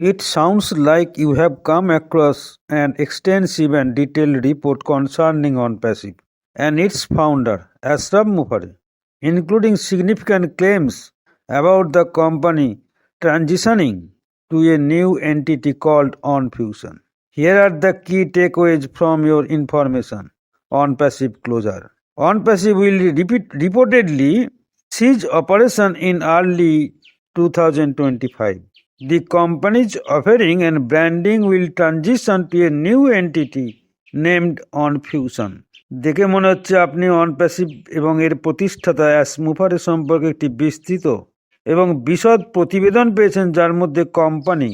It sounds like you have come across an extensive and detailed report concerning OnPassive and its founder, Ashraf Mufari, including significant claims about the company transitioning to a new entity called OnFusion. Here are the key takeaways from your information. OnPassive closure. OnPassive will reportedly cease operation in early 2025. The company's offering and branding will transition to a new entity named OnFusion. দেখে মনে হচ্ছে আপনি OnPassive এবং এর প্রতিষ্ঠাতা ash মুফারি সম্পর্কে একটি বিস্তৃত এবং বিশদ প্রতিবেদন পেয়েছেন, যার মধ্যে কোম্পানি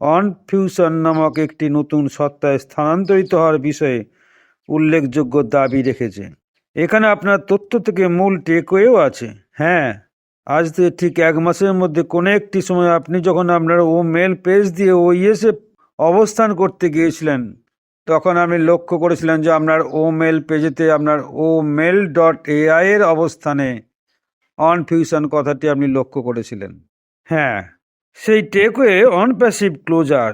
OnFusion নামক একটি নতুন সত্তায় স্থানান্তরিত হওয়ার বিষয়ে উল্লেখযোগ্য দাবি রেখেছে। এখানে আপনার তথ্য থেকে মূল টেকওয়েও আছে। হ্যাঁ, আজ থেকে ঠিক 1 মাসের মধ্যে কোনো একটি সময় আপনি যখন আপনার মেল পেজ দিয়ে ওইএসে অবস্থান করতে গিয়েছিলেন, তখন আপনি লক্ষ্য করেছিলেন যে আপনার মেল পেজেতে আপনার mail.ai এর অবস্থানে OnFusion কথাটি আপনি লক্ষ্য করেছিলেন। হ্যাঁ, সেই টেকওয়ে OnPassive ক্লোজার।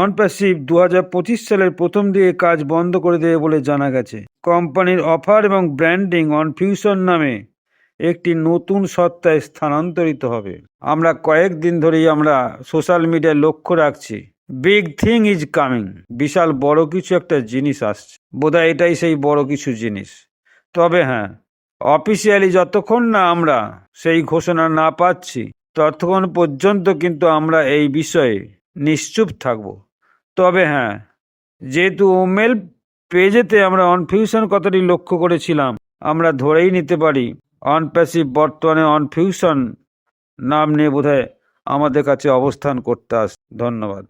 OnPassive 2025 সালের প্রথম দিকে কাজ বন্ধ করে দেবে বলে জানা গেছে। কোম্পানির অফার এবং ব্র্যান্ডিং OnFusion নামে একটি নতুন সত্তায় স্থানান্তরিত হবে। আমরা কয়েকদিন ধরেই আমরা সোশ্যাল মিডিয়ায় লক্ষ্য রাখছি, বিগ থিং ইজ কামিং, বিশাল বড় কিছু একটা জিনিস আসছে। বোধহয় এটাই সেই বড় কিছু জিনিস। তবে হ্যাঁ, অফিসিয়ালি যতক্ষণ না আমরা সেই ঘোষণা না পাচ্ছি, ততক্ষণ পর্যন্ত কিন্তু আমরা এই বিষয়ে নিশ্চুপ থাকব। তবে হ্যাঁ, যেহেতু মেল পেজেতে আমরা OnFusion কথাটি লক্ষ্য করেছিলাম, আমরা ধরেই নিতে পারি OnPassive বর্তমানে OnFusion নাম নিয়ে বোধহয় আমাদের কাছে অবস্থান করতে আসছে। ধন্যবাদ।